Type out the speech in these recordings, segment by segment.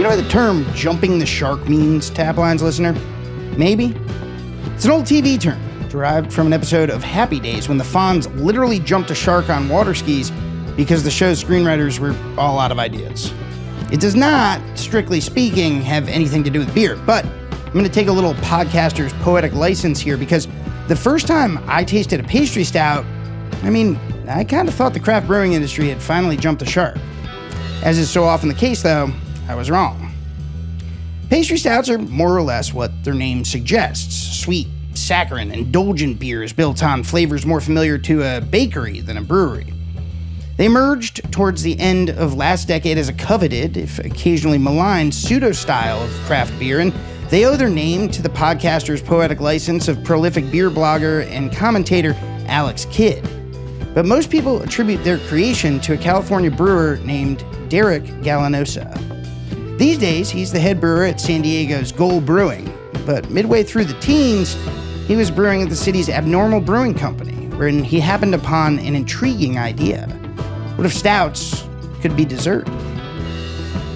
You know what the term jumping the shark means, Taplines listener? Maybe? It's an old TV term, derived from an episode of Happy Days when the Fonz literally jumped a shark on water skis because the show's screenwriters were all out of ideas. It does not, strictly speaking, have anything to do with beer, but I'm going to take a little podcaster's poetic license here because the first time I tasted a pastry stout, I kind of thought the craft brewing industry had finally jumped the shark. As is so often the case, though, I was wrong. Pastry stouts are more or less what their name suggests: sweet, saccharine, indulgent beers built on flavors more familiar to a bakery than a brewery. They emerged towards the end of last decade as a coveted, if occasionally maligned, pseudo-style of craft beer, and they owe their name to the podcaster's poetic license of prolific beer blogger and commentator Alex Kidd. But most people attribute their creation to a California brewer named Derek Gallinosa. These days, he's the head brewer at San Diego's Goal Brewing, but midway through the teens, he was brewing at the city's Abnormal Brewing Company, wherein he happened upon an intriguing idea. What if stouts could be dessert?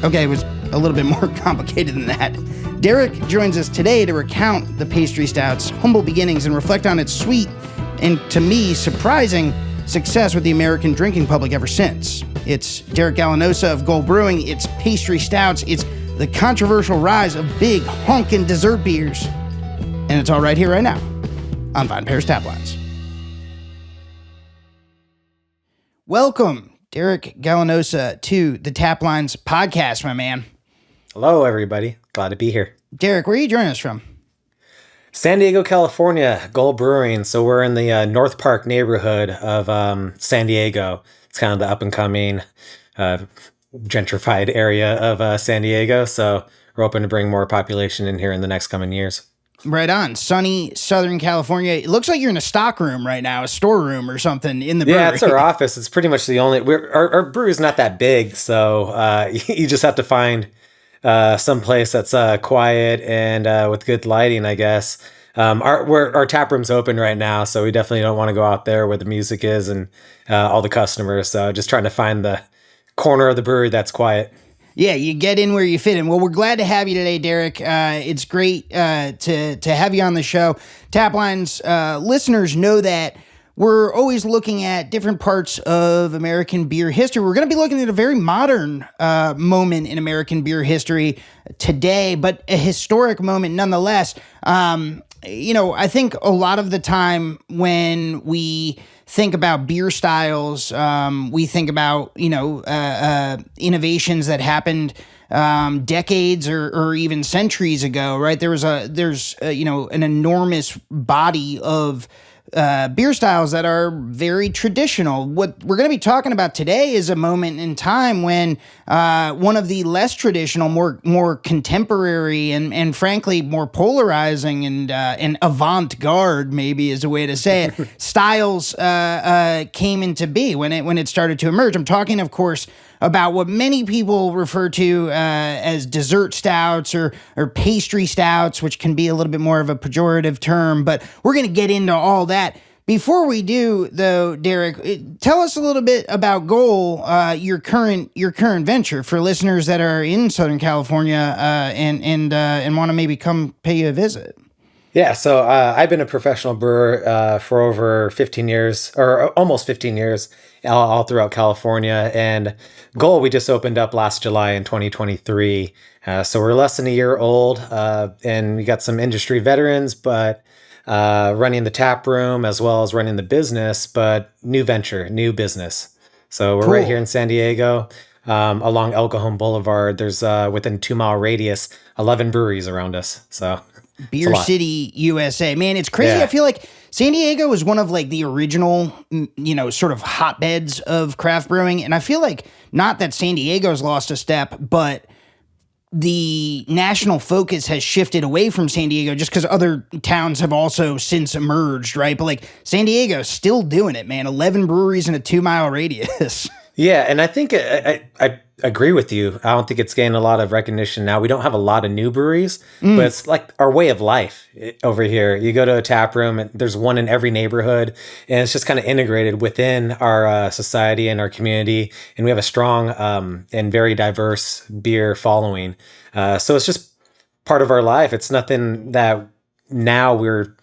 Okay, it was a little bit more complicated than that. Derek joins us today to recount the Pastry Stout's humble beginnings and reflect on its sweet and, to me, surprising success with the American drinking public ever since. It's Derek Gallinosa of Goal Brewing, it's Pastry Stouts, it's the controversial rise of big honkin' dessert beers. And it's all right here, right now, on Vine Pair's Taplines. Welcome, Derek Gallinosa, to the Taplines podcast, my man. Hello, everybody. Glad to be here. Derek, where are you joining us from? San Diego, California, Goal Brewing. So we're in the North Park neighborhood of San Diego. It's kind of the up-and-coming gentrified area of San Diego. So we're hoping to bring more population in here in the next coming years. Right on. Sunny Southern California. It looks like you're in a stock room right now, a storeroom or something in the brewery. Yeah, it's our office. It's pretty much the only... Our brewery is not that big, so you just have to find some place that's quiet and with good lighting, I guess. Our tap room's open right now, so we definitely don't want to go out there where the music is and all the customers. So just trying to find the corner of the brewery that's quiet. Yeah, you get in where you fit in. Well, we're glad to have you today, Derek. It's great to have you on the show. Taplines listeners know that we're always looking at different parts of American beer history. We're going to be looking at a very modern moment in American beer history today, but a historic moment nonetheless. I think a lot of the time when we think about beer styles, we think about, innovations that happened decades or even centuries ago, right? There's an enormous body of beer styles that are very traditional. What we're going to be talking about today is a moment in time when one of the less traditional, more contemporary, and frankly more polarizing and avant-garde, maybe is a way to say it, styles came into be when it started to emerge. I'm talking, of course, about what many people refer to as dessert stouts or pastry stouts, which can be a little bit more of a pejorative term, but we're going to get into all that. Before we do, though, Derek, tell us a little bit about Goal, your current venture, for listeners that are in Southern California and want to maybe come pay you a visit. Yeah, so I've been a professional brewer for over 15 years, or almost 15 years, all throughout California. And Goal, we just opened up last July in 2023. So we're less than a year old, and we got some industry veterans, but running the tap room as well as running the business, but new venture, new business. So we're right here in San Diego, along El Cajon Boulevard. There's within a 2-mile radius, 11 breweries around us. So Beer City, USA. Man, it's crazy. Yeah. I feel like San Diego is one of like the original, sort of hotbeds of craft brewing. And I feel like not that San Diego's lost a step, but the national focus has shifted away from San Diego just because other towns have also since emerged, right? But like San Diego's still doing it, man. 11 breweries in a 2-mile radius. Yeah, and I think I agree with you. I don't think it's getting a lot of recognition now. We don't have a lot of new breweries, but it's like our way of life over here. You go to a tap room, and there's one in every neighborhood, and it's just kind of integrated within our society and our community. And we have a strong and very diverse beer following. So it's just part of our life. It's nothing that now we're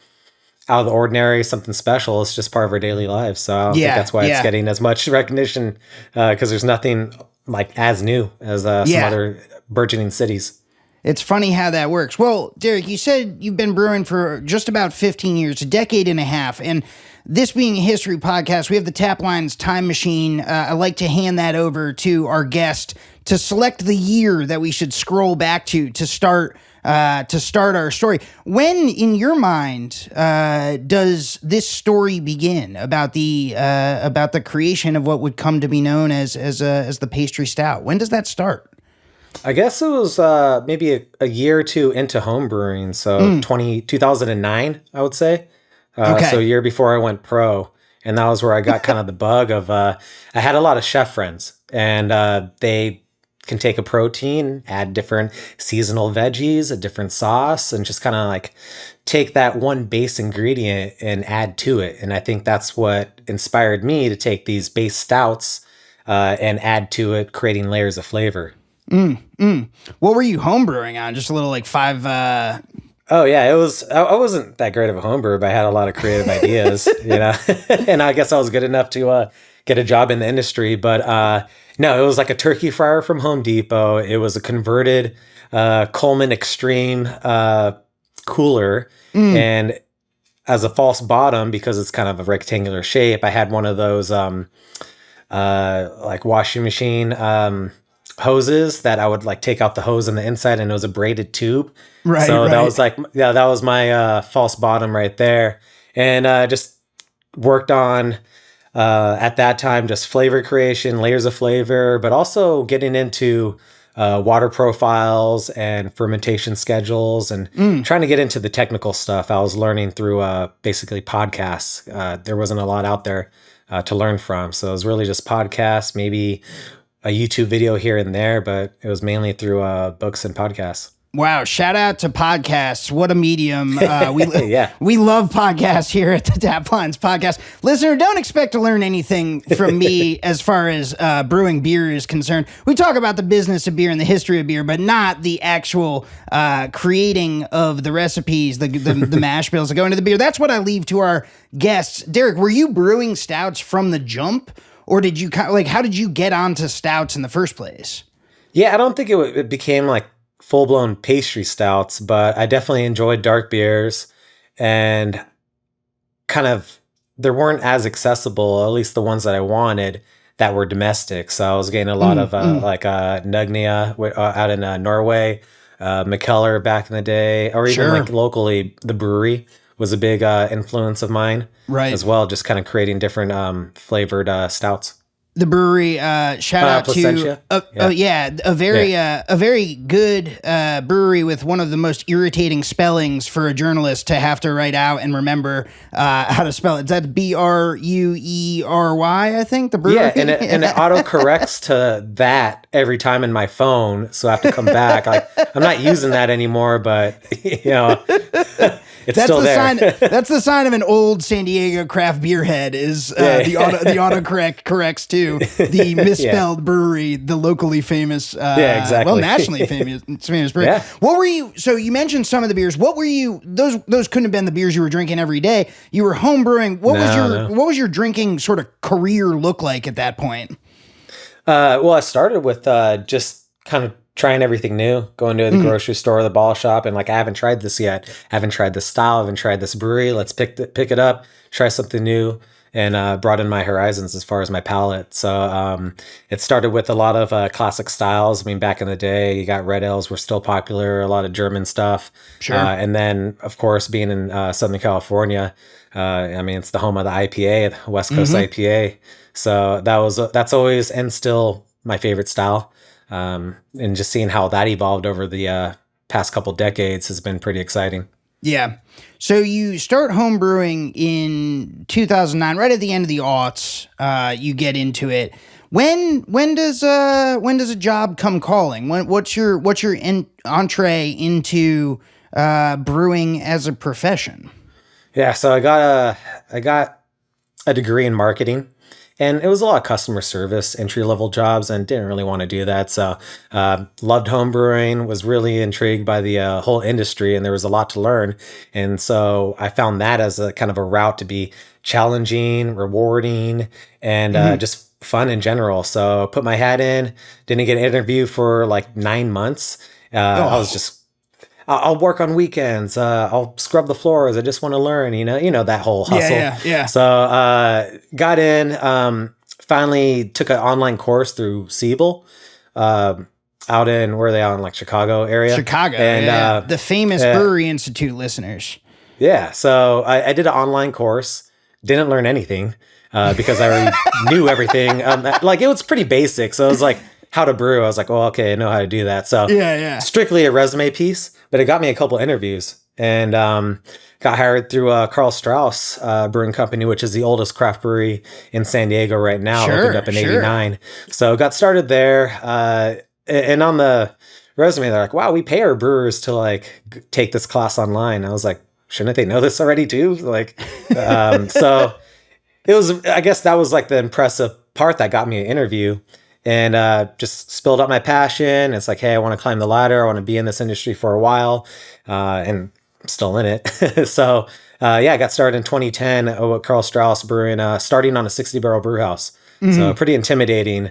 out of the ordinary, something special. It's just part of our daily lives. So I don't think that's why it's getting as much recognition, because there's nothing like as new as some other burgeoning cities. It's funny how that works. Well, Derek, you said you've been brewing for just about 15 years, a decade and a half. And this being a history podcast, we have the Taplines time machine. I like to hand that over to our guest to select the year that we should scroll back to start our story. When, in your mind, does this story begin about the creation of what would come to be known as the Pastry Stout? When does that start? I guess it was maybe a year or two into home brewing, so 2009, I would say. So a year before I went pro, and that was where I got kind of the bug of. I had a lot of chef friends, and they can take a protein, add different seasonal veggies, a different sauce, and just kind of like take that one base ingredient and add to it. And I think that's what inspired me to take these base stouts and add to it, creating layers of flavor. What were you homebrewing on? Just a little like five. Oh yeah, it was. I wasn't that great of a home brewer, but I had a lot of creative ideas, and I guess I was good enough to get a job in the industry. But no, it was like a turkey fryer from Home Depot. It was a converted Coleman Extreme cooler, and as a false bottom, because it's kind of a rectangular shape, I had one of those like washing machine hoses that I would like take out the hose on the inside, and it was a braided tube. Right. So that was like, that was my false bottom right there. And just worked on at that time, just flavor creation, layers of flavor, but also getting into water profiles and fermentation schedules, and trying to get into the technical stuff. I was learning through basically podcasts. There wasn't a lot out there to learn from. So it was really just podcasts, maybe a YouTube video here and there, but it was mainly through books and podcasts. Wow. Shout out to podcasts. What a medium. We love podcasts here at the Taplines podcast. Listener, don't expect to learn anything from me as far as brewing beer is concerned. We talk about the business of beer and the history of beer, but not the actual creating of the recipes, the mash bills that go into the beer. That's what I leave to our guests. Derek, were you brewing stouts from the jump? Or did you how did you get onto stouts in the first place? Yeah, I don't think it became like full-blown pastry stouts, but I definitely enjoyed dark beers, and kind of there weren't as accessible, at least the ones that I wanted, that were domestic. So I was getting a lot of like Nugnia out in Norway, McKellar back in the day, or even like locally, the Brewery was a big influence of mine, right? As well, just kind of creating different flavored stouts. The Brewery, shout out to a very good brewery with one of the most irritating spellings for a journalist to have to write out and remember how to spell it. That's Bruery, I think. The Brewery, and it auto corrects to that every time in my phone, so I have to come back. Like, I'm not using that anymore, but it's still there. That's the sign of an old San Diego craft beer head. Is the autocorrect corrects to the misspelled brewery, the locally famous, exactly. Well, nationally famous brewery. Yeah. What were you? So you mentioned some of the beers. What were you? Those couldn't have been the beers you were drinking every day. You were home brewing. What was your drinking sort of career look like at that point? Well, I started with just kind of trying everything new, going to the grocery store, the ball shop, and like, I haven't tried this yet. I haven't tried this style. I haven't tried this brewery. Let's pick it up, try something new, and broaden my horizons as far as my palate. So it started with a lot of classic styles. I mean, back in the day, you got red ales were still popular, a lot of German stuff. Sure. And then, of course, being in Southern California, I mean, it's the home of the IPA, the West Coast IPA. So that's always and still my favorite style. And just seeing how that evolved over the past couple decades has been pretty exciting. Yeah. So you start home brewing in 2009, right at the end of the aughts. You get into it. When does a job come calling? What's your entree into brewing as a profession? Yeah, so I got a degree in marketing, and it was a lot of customer service, entry level jobs, and didn't really want to do that. So, loved home brewing, was really intrigued by the whole industry, and there was a lot to learn. And so I found that as a kind of a route to be challenging, rewarding, and just fun in general. So put my hat in, didn't get an interview for like 9 months. I was just I'll work on weekends. I'll scrub the floors. I just want to learn, that whole hustle. Yeah. So, got in, finally took an online course through Siebel, out in, where are they out in like Chicago area? Chicago. And, the famous Brewery Institute listeners. Yeah. So I did an online course, didn't learn anything, because I already knew everything. Like it was pretty basic. So it was like, how to brew. I was like, oh, okay, I know how to do that. So strictly a resume piece, but it got me a couple interviews, and got hired through Carl Strauss Brewing Company, which is the oldest craft brewery in San Diego right now. Opened up in '89. So got started there. And on the resume, they're like, wow, we pay our brewers to like take this class online. I was like, shouldn't they know this already too? Like, so it was, I guess that was like the impressive part that got me an interview. And just spilled out my passion. It's like, hey, I want to climb the ladder. I want to be in this industry for a while, and I'm still in it. So, I got started in 2010 with Carl Strauss Brewing, starting on a 60-barrel brew house. So pretty intimidating.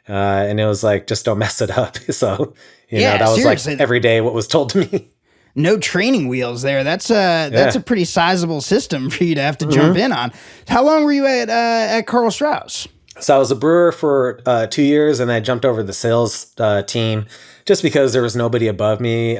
And it was like, just don't mess it up. So, that was seriously, like every day what was told to me. No training wheels there. That's a pretty sizable system for you to have to jump in on. How long were you at Carl Strauss? So I was a brewer for 2 years, and I jumped over the sales team just because there was nobody above me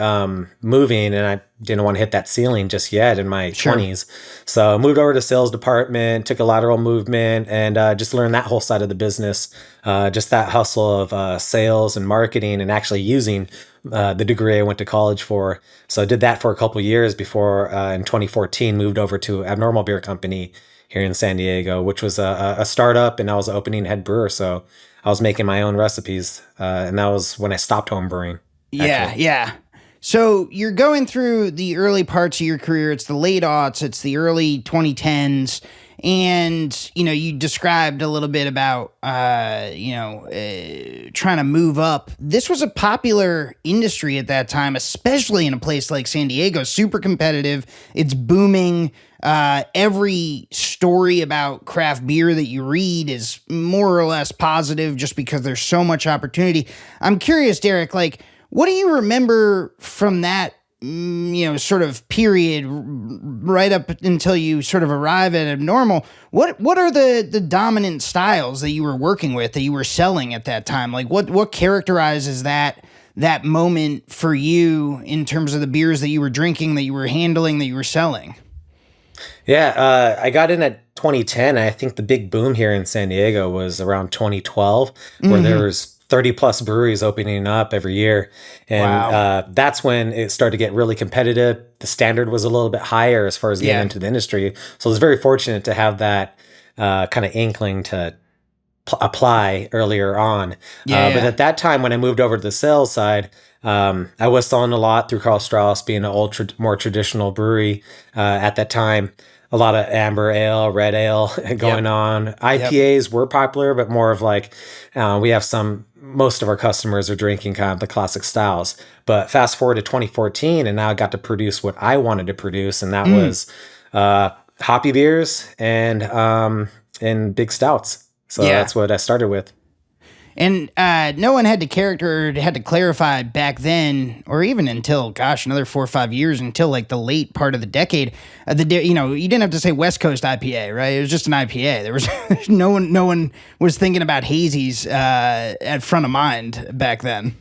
moving, and I didn't want to hit that ceiling just yet in my 20s. So I moved over to sales department, took a lateral movement, and just learned that whole side of the business, just that hustle of sales and marketing, and actually using the degree I went to college for. So I did that for a couple years before in 2014 moved over to Abnormal Beer Company here in San Diego, which was a startup, and I was the opening head brewer. So I was making my own recipes, and that was when I stopped home brewing. Yeah. So you're going through the early parts of your career. It's the late aughts, it's the early 2010s. And, you described a little bit about, trying to move up. This was a popular industry at that time, especially in a place like San Diego, super competitive. It's booming. Every story about craft beer that you read is more or less positive just because there's so much opportunity. I'm curious, Derek, like, what do you remember from that, sort of period right up until you sort of arrive at Abnormal? What are the dominant styles that you were working with, that you were selling at that time? Like what characterizes that moment for you in terms of the beers that you were drinking, that you were handling, that you were selling? Yeah, I got in at 2010. I think the big boom here in San Diego was around 2012, where there was 30 plus breweries opening up every year. And that's when it started to get really competitive. The standard was a little bit higher as far as getting into the industry. So I was very fortunate to have that kind of inkling to apply earlier on. But at that time, when I moved over to the sales side, I was selling a lot through Carl Strauss, being an more traditional brewery at that time. A lot of amber ale, red ale going on. IPAs were popular, but more of like, we have most of our customers are drinking kind of the classic styles. But fast forward to 2014, and now I got to produce what I wanted to produce, and that was hoppy beers and big stouts. So that's what I started with. And no one had to clarify back then, or even until, another 4 or 5 years, until like the late part of the decade. You didn't have to say West Coast IPA, right? It was just an IPA. There was no one was thinking about hazies at front of mind back then.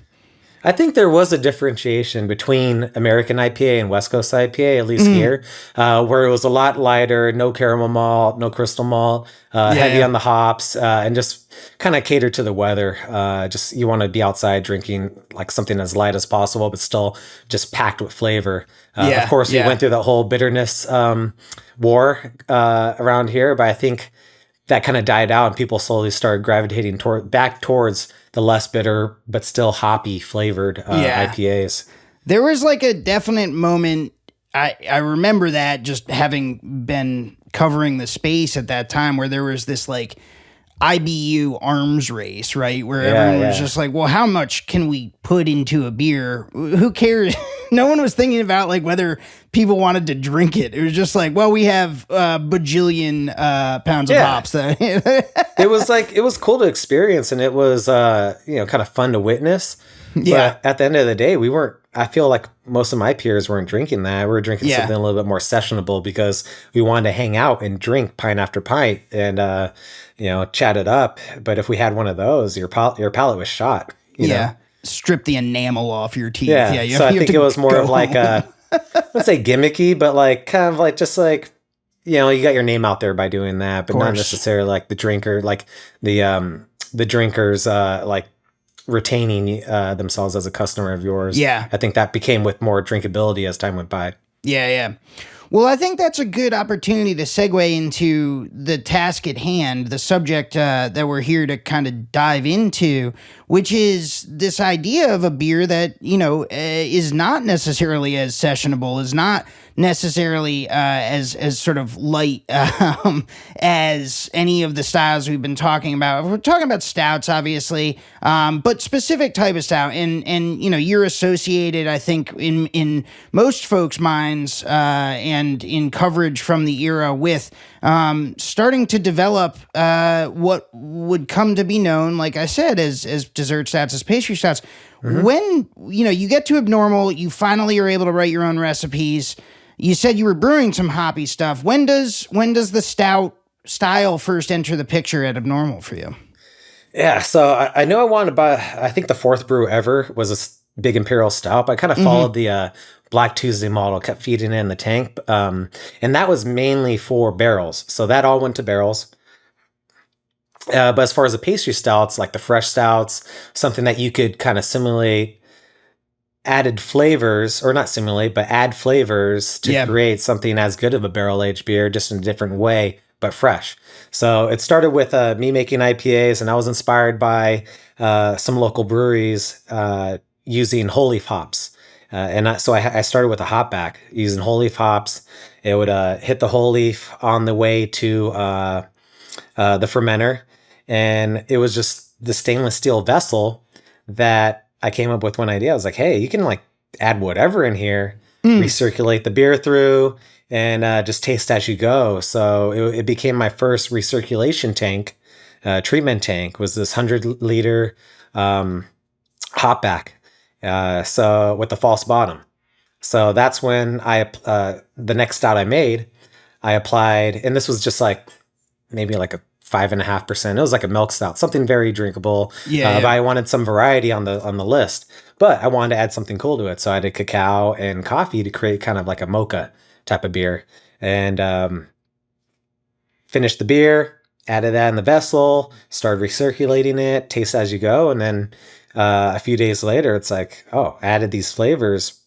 I think there was a differentiation between American IPA and West Coast IPA, at least here, where it was a lot lighter, no caramel malt, no crystal malt, heavy on the hops, and just kind of cater to the weather. Just you want to be outside drinking like something as light as possible, but still just packed with flavor. Of course, we went through that whole bitterness war around here, but I think that kind of died out and people slowly started gravitating back towards the less bitter but still hoppy flavored IPAs. There was like a definite moment. I remember that, just having been covering the space at that time, where there was this like IBU arms race, right? Where everyone was just like, well, how much can we put into a beer? Who cares? No one was thinking about like whether people wanted to drink it. It was just like, well, we have a bajillion pounds of hops. It was cool to experience, and it was kind of fun to witness. Yeah. But at the end of the day, I feel like most of my peers weren't drinking that. We were drinking something a little bit more sessionable because we wanted to hang out and drink pint after pint and, chat it up. But if we had one of those, your palate was shot. You know? Strip the enamel off your teeth. Yeah. So I think it was more of like let's say gimmicky, but like kind of like just like, you got your name out there by doing that, but not necessarily like the drinker, like the drinkers, like retaining themselves as a customer of yours. Yeah. I think that became with more drinkability as time went by. Yeah. Well, I think that's a good opportunity to segue into the task at hand, the subject that we're here to kind of dive into, which is this idea of a beer that, is not necessarily as sessionable, is not necessarily as sort of light as any of the styles we've been talking about. We're talking about stouts, obviously, but specific type of stout. And you're associated, I think, in most folks' minds and in coverage from the era with starting to develop what would come to be known, like I said, as dessert stouts, as pastry stouts. Mm-hmm. When, you get to Abnormal, you finally are able to write your own recipes. You said you were brewing some hoppy stuff. When does the stout style first enter the picture at Abnormal for you? Yeah, so I know I wanted to buy, I think the fourth brew ever was a big Imperial Stout, but I kind of followed the Black Tuesday model, kept feeding it in the tank. And that was mainly for barrels. So that all went to barrels. But as far as the pastry stouts, like the fresh stouts, something that you could kind of simulate added flavors, or not simulate, but add flavors to create something as good of a barrel-aged beer, just in a different way, but fresh. So it started with me making IPAs, and I was inspired by some local breweries using whole leaf hops. So I started with a hop back using whole leaf hops. It would hit the whole leaf on the way to the fermenter, and it was just the stainless steel vessel that I came up with one idea. I was like, hey, you can like add whatever in here, recirculate the beer through, and just taste as you go. So it became my first recirculation tank, treatment tank, was this 100-liter hop back. So with the false bottom. So that's when the next stout I made, I applied, and this was just like maybe like a 5.5%. It was like a milk stout, something very drinkable. But I wanted some variety on the list, but I wanted to add something cool to it. So I did cacao and coffee to create kind of like a mocha type of beer, and finished the beer, added that in the vessel, started recirculating it, taste as you go. And then a few days later, it's like, oh, added these flavors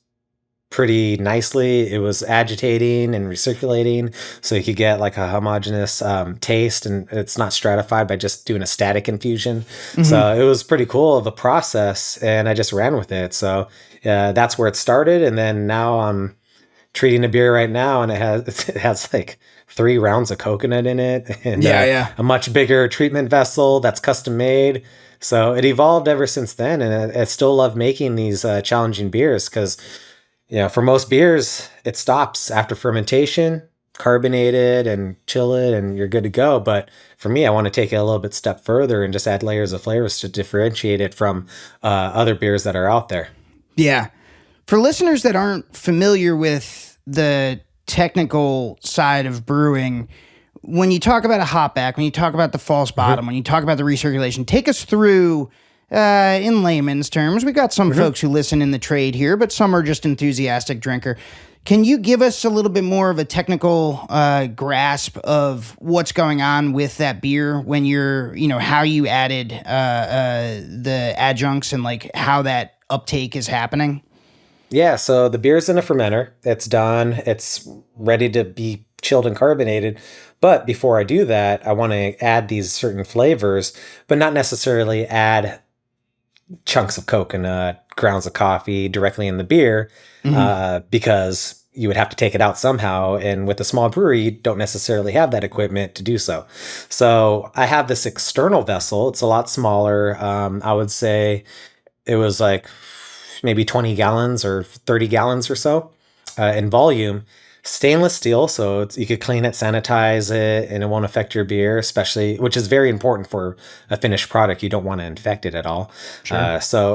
pretty nicely. It was agitating and recirculating, so you could get like a homogeneous taste, and it's not stratified by just doing a static infusion. Mm-hmm. So it was pretty cool of a process, and I just ran with it. So that's where it started, and then now I'm treating a beer right now, and it has like 3 rounds of coconut in it, and a much bigger treatment vessel that's custom made. So it evolved ever since then, and I still love making these challenging beers because, for most beers, it stops after fermentation, carbonated, and chill it, and you're good to go. But for me, I want to take it a little bit step further and just add layers of flavors to differentiate it from other beers that are out there. Yeah. For listeners that aren't familiar with the technical side of brewing, when you talk about a hop back, when you talk about the false bottom, when you talk about the recirculation, take us through, in layman's terms. We got some folks who listen in the trade here, but some are just enthusiastic drinker. Can you give us a little bit more of a technical grasp of what's going on with that beer when you're, how you added the adjuncts and like how that uptake is happening? Yeah, so the beer's in a fermenter. It's done. It's ready to be chilled and carbonated. But before I do that, I want to add these certain flavors, but not necessarily add chunks of coconut, grounds of coffee directly in the beer, because you would have to take it out somehow. And with a small brewery, you don't necessarily have that equipment to do so. So I have this external vessel. It's a lot smaller. I would say it was like maybe 20 gallons or 30 gallons or so in volume. Stainless steel, so you could clean it, sanitize it, and it won't affect your beer, especially, which is very important for a finished product. You don't want to infect it at all. Sure.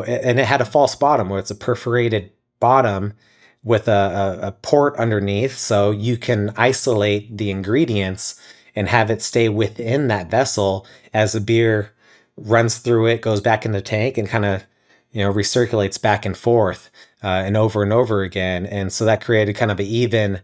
And it had a false bottom where it's a perforated bottom with a port underneath, so you can isolate the ingredients and have it stay within that vessel as the beer runs through it, goes back in the tank, and kind of recirculates back and forth and over again. And so that created kind of an even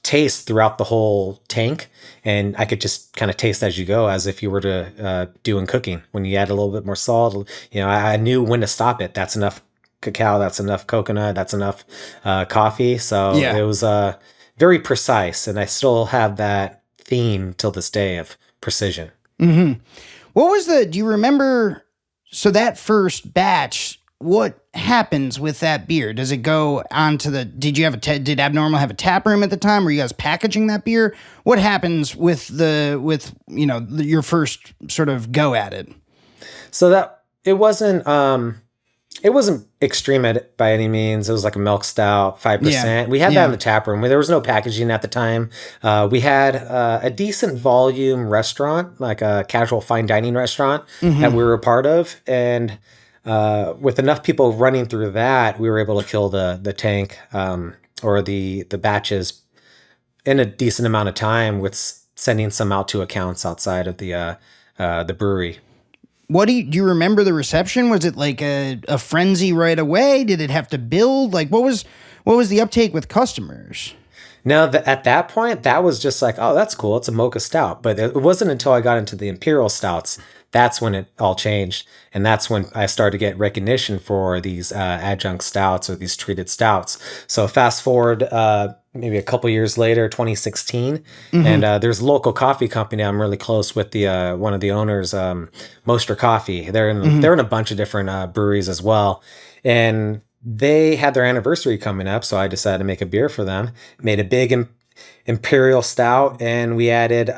taste throughout the whole tank. And I could just kind of taste as you go, as if you were to doing cooking. When you add a little bit more salt, I knew when to stop it. That's enough cacao, that's enough coconut, that's enough coffee. So it was very precise. And I still have that theme till this day of precision. Mm-hmm. Do you remember, so that first batch, what happens with that beer? Does it go onto did Abnormal have a tap room at the time? Were you guys packaging that beer? What happens with your first sort of go at it? So that it wasn't extreme by any means. It was like a milk stout, 5%. Yeah. We had that in the tap room. There was no packaging at the time. We had a decent volume restaurant, like a casual fine dining restaurant that we were a part of. And with enough people running through that, we were able to kill the tank or the batches in a decent amount of time, with sending some out to accounts outside of the brewery. What do you remember the reception? Was it like a frenzy right away? Did it have to build? Like, what was the uptake with customers? No, at that point, that was just like, oh, that's cool. It's a mocha stout. But it wasn't until I got into the Imperial stouts, that's when it all changed. And that's when I started to get recognition for these adjunct stouts or these treated stouts. So fast forward maybe a couple years later, 2016, and there's a local coffee company I'm really close with, the one of the owners, Moster Coffee. They're in a bunch of different breweries as well. And they had their anniversary coming up, so I decided to make a beer for them. Made a big Imperial stout, and we added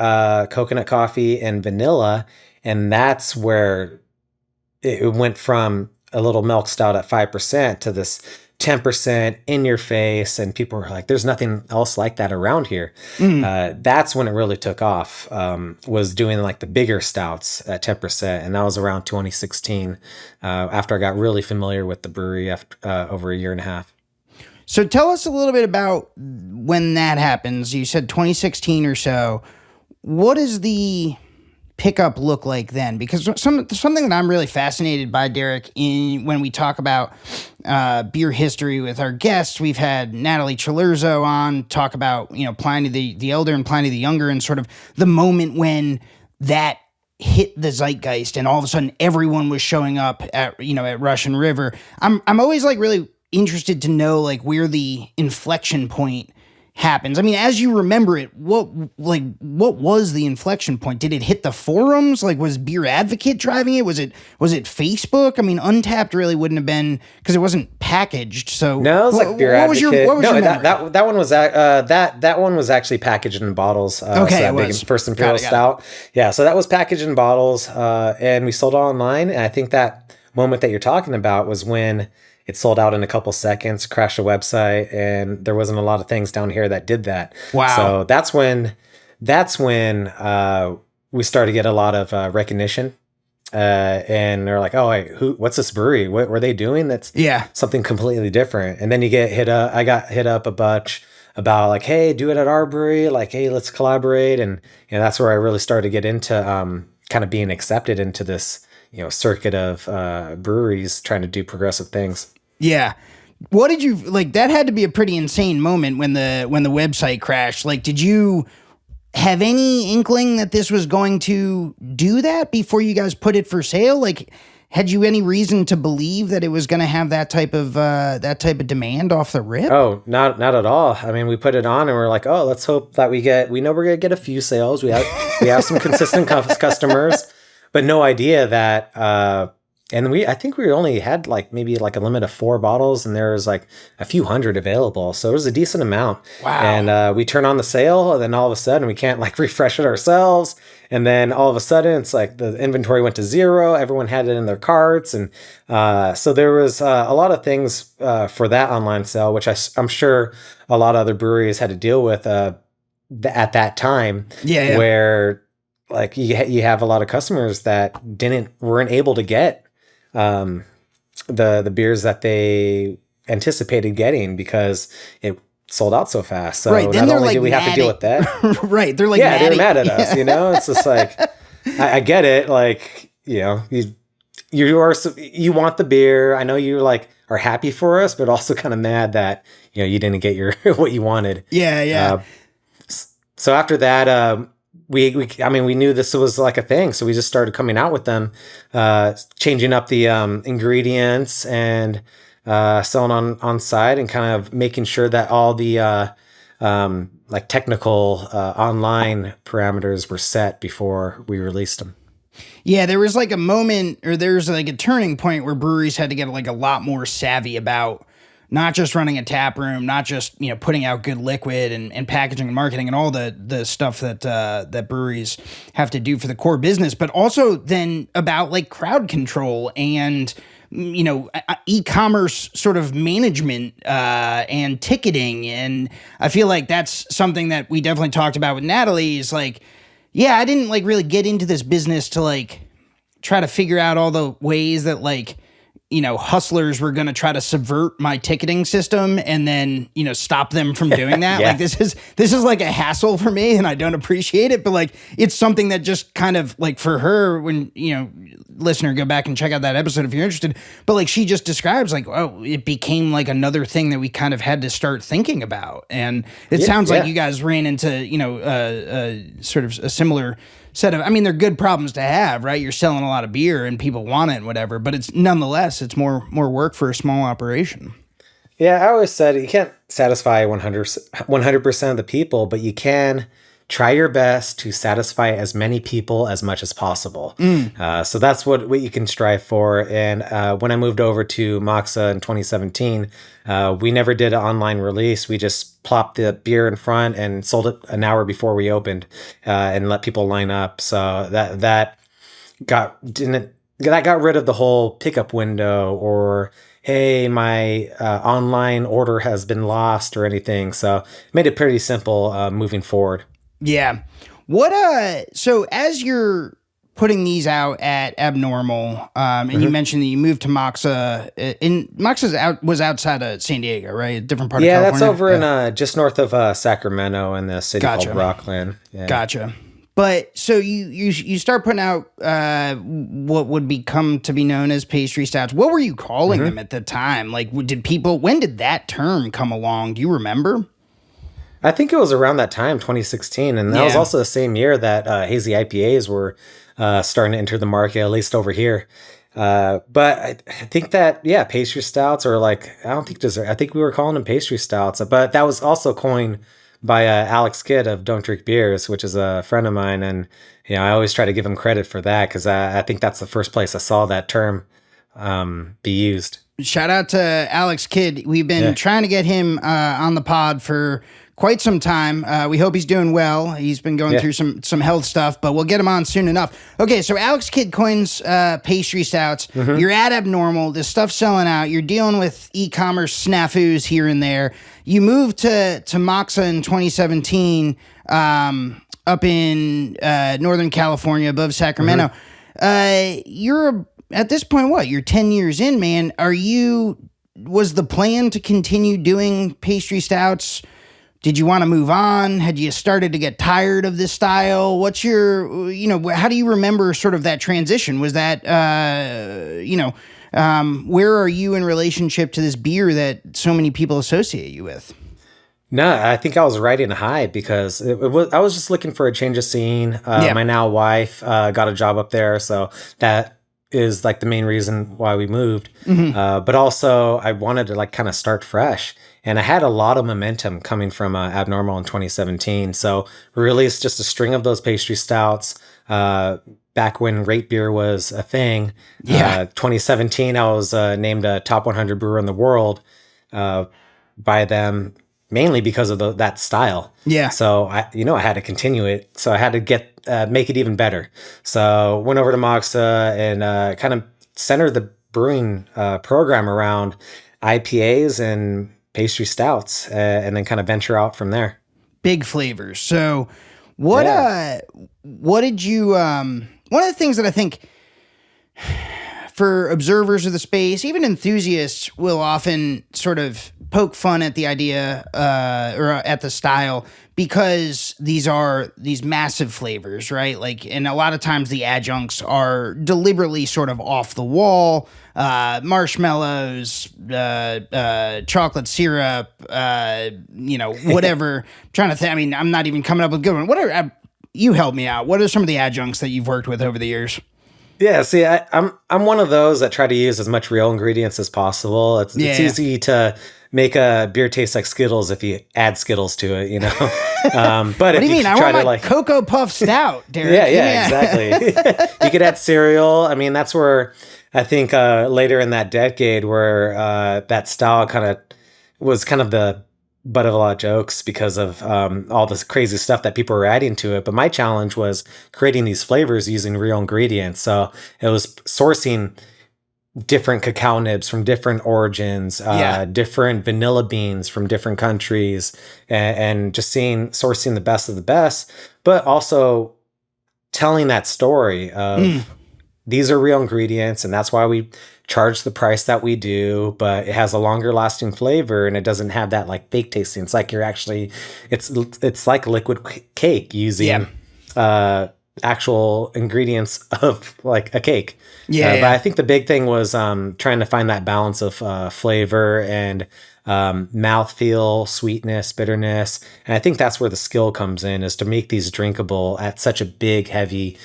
coconut coffee and vanilla, and that's where it went from a little milk stout at 5% to this 10% in your face, and people were like, there's nothing else like that around here. That's when it really took off, was doing like the bigger stouts at 10%, and that was around 2016, after I got really familiar with the brewery after over a year and a half. So tell us a little bit about when that happens. You said 2016 or so. What is the pickup look like then? Because something that I'm really fascinated by, Derek, when we talk about beer history with our guests, we've had Natalie Chilurzo on talk about Pliny the Elder and Pliny the Younger, and sort of the moment when that hit the zeitgeist and all of a sudden everyone was showing up at Russian River. I'm always like really interested to know like where the inflection point happens. I mean, as you remember it, what was the inflection point? Did it hit the forums? Like, was Beer Advocate driving it? Was it Facebook? I mean, Untapped really wouldn't have been, because it wasn't packaged. So no, it was like Beer Advocate. What was your memory? that one was that one was actually packaged in bottles. Okay, so it was first Imperial Stout. Yeah, so that was packaged in bottles, and we sold it online. And I think that moment that you're talking about was when it sold out in a couple seconds, crashed the website, and there wasn't a lot of things down here that did that. Wow. So that's when we started to get a lot of recognition. And they're like, oh, wait, what's this brewery? What were they doing? That's something completely different. And then you get hit up. I got hit up a bunch about like, hey, do it at our brewery. Like, hey, let's collaborate. And that's where I really started to get into kind of being accepted into this circuit of breweries trying to do progressive things. Yeah. What did you like? That had to be a pretty insane moment when the website crashed. Like, did you have any inkling that this was going to do that before you guys put it for sale? Like, had you any reason to believe that it was going to have that type of demand off the rip? Oh, not at all. I mean, we put it on and we're like, oh, let's hope that we know we're going to get a few sales. We have some consistent customers, but no idea that, and I think we only had like maybe like a limit of 4 bottles, and there was like a few hundred available. So it was a decent amount. Wow. And we turn on the sale, and then all of a sudden we can't like refresh it ourselves. And then all of a sudden it's like the inventory went to 0. Everyone had it in their carts. And so there was a lot of things for that online sale, which I'm sure a lot of other breweries had to deal with at that time. Yeah. Where like you have a lot of customers that weren't able to get the beers that they anticipated getting because it sold out so fast. So right, not only do we have to deal with that, right? They're like, they're mad at us. You know, it's just like I get it. Like, you know, you want the beer. I know you like are happy for us, but also kind of mad that you didn't get your what you wanted. Yeah. So after that, we knew this was like a thing, so we just started coming out with them, changing up the ingredients and selling on site, and kind of making sure that all the like technical online parameters were set before we released them. Yeah, there was like a moment, or there's like a turning point where breweries had to get like a lot more savvy about not just running a tap room, not just putting out good liquid and packaging and marketing and all the stuff that breweries have to do for the core business, but also then about like crowd control and e-commerce sort of management and ticketing. And I feel like that's something that we definitely talked about with Natalie. Is like, yeah, I didn't like really get into this business to like try to figure out all the ways that like hustlers were going to try to subvert my ticketing system and then, stop them from doing that. Yeah. Like this is like a hassle for me, and I don't appreciate it, but like, it's something that just kind of like for her, when, listener, go back and check out that episode if you're interested, but like, she just describes like, oh, it became like another thing that we kind of had to start thinking about. And it sounds like you guys ran into, sort of a similar set of, I mean, they're good problems to have, right? You're selling a lot of beer and people want it and whatever, but it's nonetheless, it's more work for a small operation. Yeah, I always said you can't satisfy 100% of the people, but you can try your best to satisfy as many people as much as possible. So that's what you can strive for. And when I moved over to Moxa in 2017, we never did an online release. We just plopped the beer in front and sold it an hour before we opened, and let people line up. So that got rid of the whole pickup window or, hey, my online order has been lost or anything. So it made it pretty simple moving forward. Yeah. So as you're putting these out at Abnormal, and you mentioned that you moved to Moxa, was outside of San Diego, right? A different part of California? Yeah, that's over in just north of Sacramento in the city called Rockland. Yeah. Gotcha. But so you start putting out what would become to be known as Pastry Stouts. What were you calling them at the time? Like, when did that term come along? Do you remember? I think it was around that time, 2016, and that was also the same year that hazy IPAs were starting to enter the market, at least over here. But I think that, Pastry Stouts, or like, I don't think dessert. I think we were calling them Pastry Stouts, but that was also coined by Alex Kidd of Don't Drink Beers, which is a friend of mine, and I always try to give him credit for that because I think that's the first place I saw that term be used. Shout out to Alex Kidd. We've been trying to get him on the pod for quite some time. We hope he's doing well. He's been going through some health stuff, but we'll get him on soon enough. Okay, so Alex Kidd coins Pastry Stouts. You're at Abnormal. This stuff's selling out. You're dealing with e-commerce snafus here and there. You moved to Moxa in 2017 up in Northern California above Sacramento. You're at this point, what? You're 10 years in, man. Was the plan to continue doing Pastry Stouts? Did you want to move on? Had you started to get tired of this style? What's your, how do you remember sort of that transition? Was that, where are you in relationship to this beer that so many people associate you with? No, I think I was riding a high because I was just looking for a change of scene. My now wife got a job up there, so that is like the main reason why we moved. But also I wanted to like kind of start fresh. And I had a lot of momentum coming from Abnormal in 2017. So we released just a string of those pastry stouts back when rate beer was a thing. 2017, I was named a top 100 brewer in the world by them, mainly because of that style. Yeah. So I had to continue it. So I had to make it even better. So went over to Moxa and kind of centered the brewing program around IPAs and pastry stouts, and then kind of venture out from there. Big flavors. So what did you, one of the things that I think for observers of the space, even enthusiasts will often sort of poke fun at the idea or at the style, because these are these massive flavors, right? Like, and a lot of times the adjuncts are deliberately sort of off the wall, marshmallows, chocolate syrup, whatever. Trying to think. I mean, I'm not even coming up with a good one. Whatever. You help me out. What are some of the adjuncts that you've worked with over the years? Yeah, see, I'm one of those that try to use as much real ingredients as possible. It's easy to make a beer taste like Skittles if you add Skittles to it, But what if do you mean? I try want to my Cocoa Puff Stout, Derek. yeah, exactly. You could add cereal. I mean, that's where I think later in that decade where that style was kind of the butt of a lot of jokes because of all this crazy stuff that people were adding to it. But my challenge was creating these flavors using real ingredients. So it was sourcing different cacao nibs from different origins, different vanilla beans from different countries, and just sourcing the best of the best, but also telling that story of these are real ingredients, and that's why we charge the price that we do, but it has a longer lasting flavor and it doesn't have that like fake tasting. It's like it's like liquid cake using actual ingredients of like a cake. But I think the big thing was trying to find that balance of flavor and mouthfeel, sweetness, bitterness. And I think that's where the skill comes in, is to make these drinkable at such a big, heavy,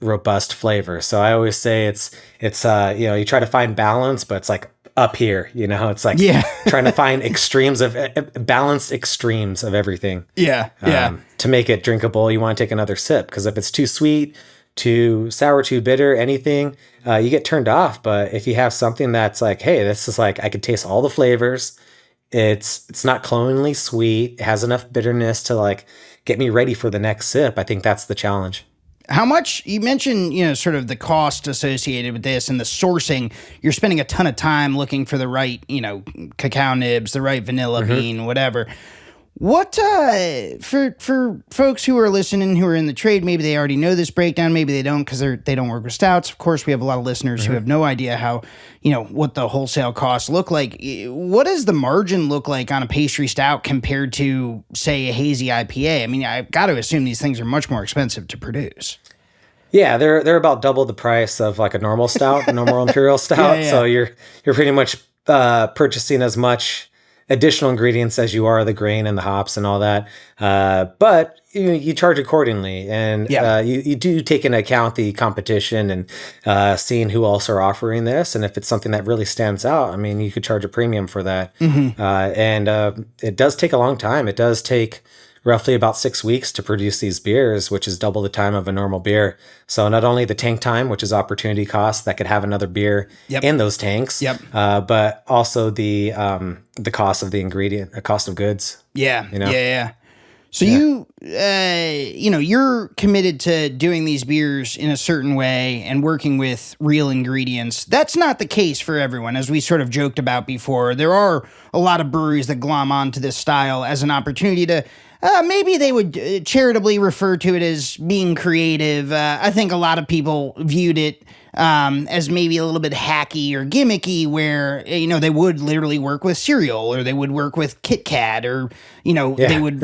robust flavor. So I always say it's you try to find balance, but it's like up here, it's like trying to find balanced extremes of everything. To make it drinkable, you want to take another sip, because if it's too sweet, too sour, too bitter, anything, you get turned off. But if you have something that's like, hey, this is like, I can taste all the flavors, it's not cloyingly sweet, it has enough bitterness to like get me ready for the next sip, I think that's the challenge. How much, you mentioned, sort of the cost associated with this and the sourcing. You're spending a ton of time looking for the right, cacao nibs, the right vanilla bean, whatever. What, for folks who are listening, who are in the trade, maybe they already know this breakdown, maybe they don't because they don't work with stouts. Of course, we have a lot of listeners who have no idea how, what the wholesale costs look like. What does the margin look like on a pastry stout compared to, say, a hazy IPA? I mean, I've got to assume these things are much more expensive to produce. Yeah, they're about double the price of like a normal stout, a normal Imperial stout. So you're pretty much purchasing as much additional ingredients as you are the grain and the hops and all that. But you charge accordingly, and you do take into account the competition and seeing who else are offering this. And if it's something that really stands out, I mean, you could charge a premium for that. And it does take a long time. It does take roughly about 6 weeks to produce these beers, which is double the time of a normal beer. So not only the tank time, which is opportunity cost that could have another beer in those tanks, but also the cost of the ingredient, the cost of goods. So you're committed to doing these beers in a certain way and working with real ingredients. That's not the case for everyone, as we sort of joked about before. There are a lot of breweries that glom onto this style as an opportunity to, maybe they would charitably refer to it as being creative. I think a lot of people viewed it as maybe a little bit hacky or gimmicky, where, they would literally work with cereal, or they would work with Kit Kat, or, they would,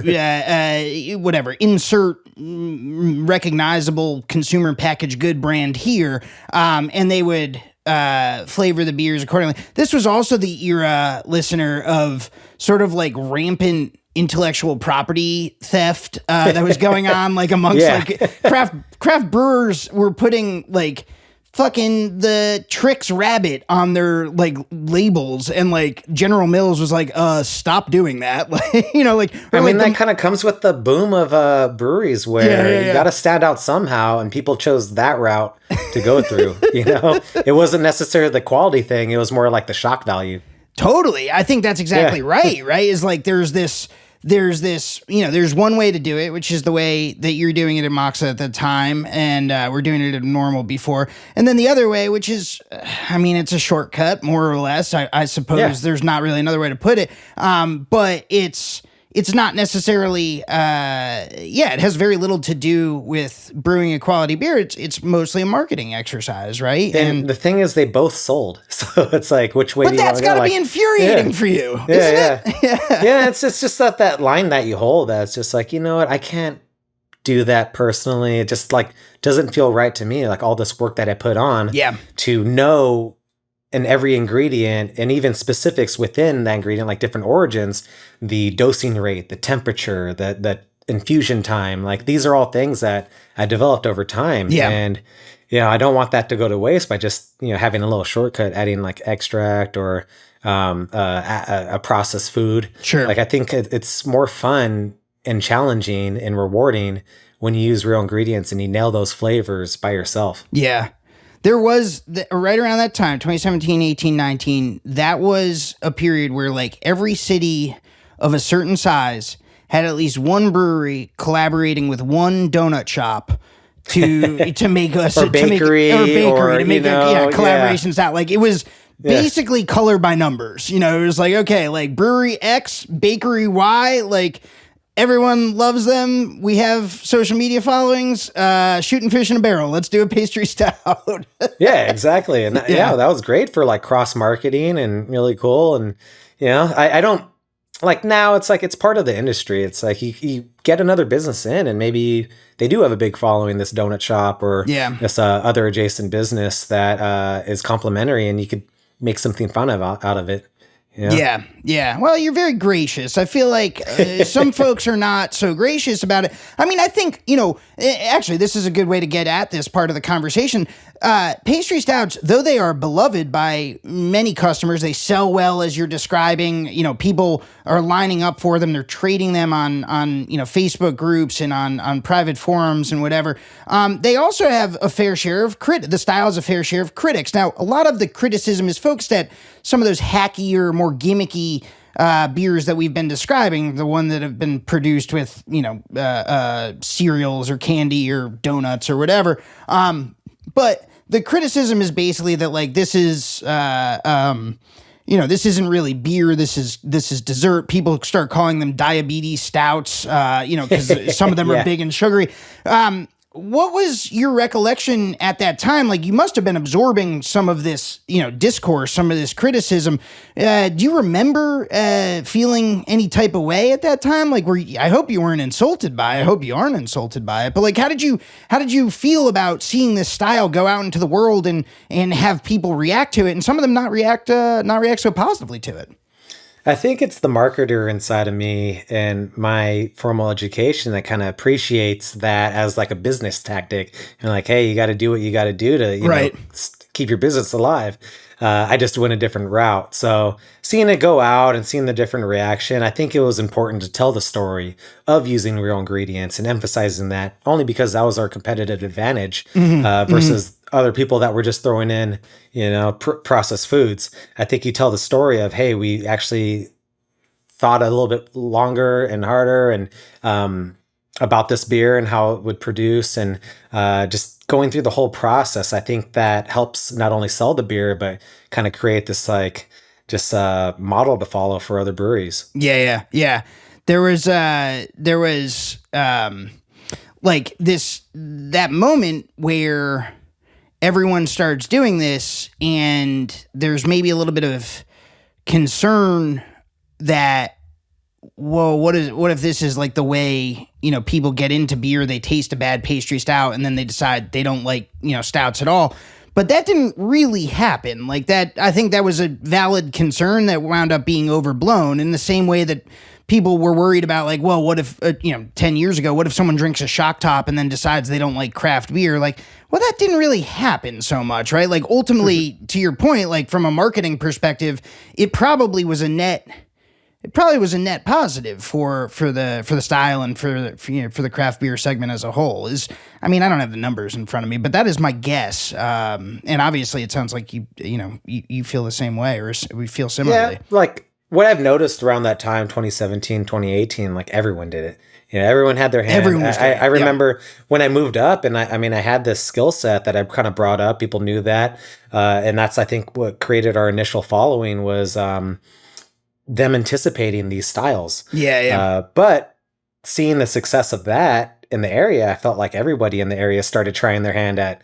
insert recognizable consumer packaged good brand here, and they would flavor the beers accordingly. This was also the era, listener, of sort of like rampant intellectual property theft that was going on, like amongst like craft brewers were putting like fucking the Trix Rabbit on their like labels, and like General Mills was like, stop doing that. Like, you know, like, I mean, that kind of comes with the boom of breweries where you got to stand out somehow, and people chose that route to go through. You know, it wasn't necessarily the quality thing; it was more like the shock value. Totally, I think that's exactly right. Right, is like there's this, you know, there's one way to do it, which is the way that you're doing it at Moxa at the time, and we're doing it at Normal before. And then the other way, which is, I mean, it's a shortcut, more or less. I suppose there's not really another way to put it. But it's not necessarily, it has very little to do with brewing a quality beer. It's mostly a marketing exercise, right? And the thing is, they both sold. So it's like, which way do you want to go? But that's got to be infuriating for you, isn't it? Yeah, it's just that line that you hold that's just like, you know what, I can't do that personally. It just like doesn't feel right to me. Like all this work that I put on to know in every ingredient and even specifics within that ingredient, like different origins, the dosing rate, the temperature, the infusion time, like these are all things that I developed over time. And, you know, I don't want that to go to waste by just, you know, having a little shortcut, adding like extract or a processed food. Sure. Like I think it's more fun and challenging and rewarding when you use real ingredients and you nail those flavors by yourself. Yeah. There was, right around that time, 2017, 18, 19, that was a period where like every city of a certain size had at least one brewery collaborating with one donut shop to make us or bakery to make collaborations out. Like it was basically color by numbers. You know, it was like, okay, like brewery X, bakery Y, like everyone loves them. We have social media followings. Shooting fish in a barrel. Let's do a pastry stout. Yeah, exactly. And that was great for like cross marketing and really cool. And you know, I don't like now. It's like it's part of the industry. It's like you get another business in, and maybe they do have a big following. This donut shop or this other adjacent business that is complementary, and you could make something fun out of it. Yeah. Well, you're very gracious. I feel like some folks are not so gracious about it. I mean, I think, you know, actually, this is a good way to get at this part of the conversation. Pastry stouts, though they are beloved by many customers, they sell well, as you're describing. You know, people are lining up for them. They're trading them on you know, Facebook groups and on private forums and whatever. They also have a fair share of the style has a fair share of critics. Now, a lot of the criticism is focused at some of those hackier, more gimmicky beers that we've been describing, the one that have been produced with, you know, cereals or candy or donuts or whatever. But the criticism is basically that like this is, you know, this isn't really beer. This is dessert. People start calling them diabetes stouts, you know, because some of them are big and sugary. What was your recollection at that time? Like, you must have been absorbing some of this, you know, discourse, some of this criticism. Do you remember feeling any type of way at that time? Like, I hope you weren't insulted by it. I hope you aren't insulted by it. But like, how did you feel about seeing this style go out into the world and have people react to it, and some of them not react so positively to it? I think it's the marketer inside of me and my formal education that kind of appreciates that as like a business tactic. And like, hey, you got to do what you got to do to you know, keep your business alive. I just went a different route. So seeing it go out and seeing the different reaction, I think it was important to tell the story of using real ingredients and emphasizing that only because that was our competitive advantage versus other people that were just throwing in, you know, processed foods. I think you tell the story of, hey, we actually thought a little bit longer and harder and about this beer and how it would produce, and just going through the whole process. I think that helps not only sell the beer, but kind of create this like just model to follow for other breweries. Yeah. There was like that moment where everyone starts doing this, and there's maybe a little bit of concern that, whoa, what if this is like the way, you know, people get into beer? They taste a bad pastry stout and then they decide they don't like, you know, stouts at all. But that didn't really happen. Like that, I think that was a valid concern that wound up being overblown in the same way that people were worried about, like, well, what if, 10 years ago, what if someone drinks a shock top and then decides they don't like craft beer? Like, well, that didn't really happen so much, right? Like, ultimately, to your point, like, from a marketing perspective, it probably was a net positive for the style and for the craft beer segment as a whole. I don't have the numbers in front of me, but that is my guess. And obviously, it sounds like you feel the same way, or we feel similarly. Yeah, like what I've noticed around that time, 2017, 2018, like everyone did it. Everyone had their hand. Everyone was doing it. I remember when I moved up, and I had this skill set that I kind of brought up. People knew that, and that's I think what created our initial following was them anticipating these styles. Yeah. But seeing the success of that in the area, I felt like everybody in the area started trying their hand at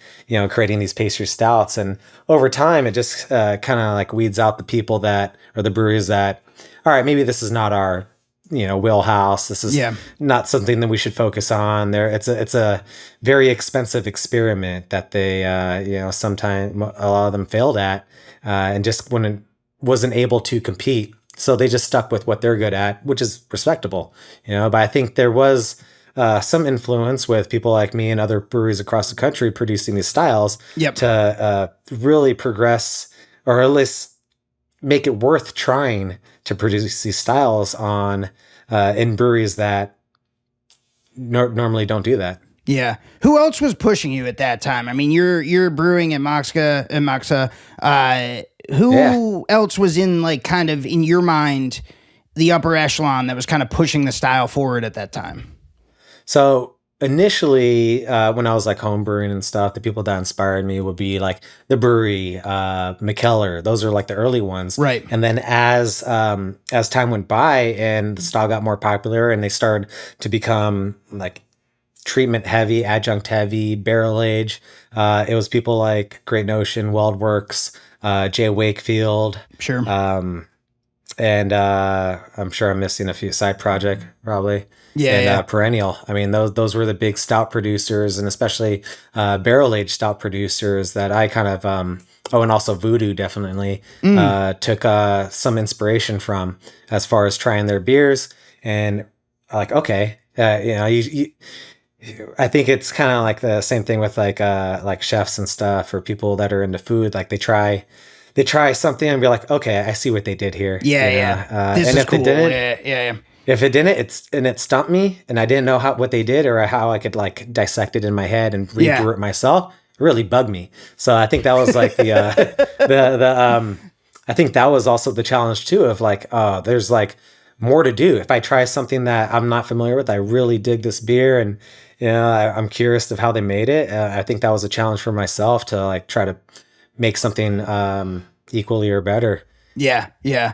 creating these pastry stouts, and over time, it just kind of like weeds out the people that or the breweries that, all right, maybe this is not our wheelhouse. This is not something that we should focus on. It's a very expensive experiment that they sometimes a lot of them failed at, and just wasn't able to compete. So they just stuck with what they're good at, which is respectable, But I think there was some influence with people like me and other breweries across the country producing these styles to really progress, or at least make it worth trying to produce these styles on in breweries that normally don't do that. Yeah. Who else was pushing you at that time? You're brewing at Moxa. Who else was in, like, kind of in your mind, the upper echelon that was kind of pushing the style forward at that time? So initially, when I was like home brewing and stuff, the people that inspired me would be like the brewery, McKellar. Those are like the early ones, right? And then as time went by and the style got more popular and they started to become like treatment heavy, adjunct heavy, barrel age, it was people like Great Notion, Weldworks, Jay Wakefield, sure, and I'm sure I'm missing a few. Side Project probably. Perennial. Those were the big stout producers, and especially barrel aged stout producers that I kind of and also Voodoo definitely took some inspiration from as far as trying their beers. And like, okay, I think it's kind of like the same thing with like chefs and stuff, or people that are into food. Like they try something and be like, okay, I see what they did here. This and is if cool. they didn't, if it didn't, it stumped me, and I didn't know what they did or how I could like dissect it in my head and read through it myself. It really bugged me. So I think that was like I think that was also the challenge too of like, there's like more to do. If I try something that I'm not familiar with, I really dig this beer, and I'm curious of how they made it. I think that was a challenge for myself to like try to make something equally or better. Yeah. So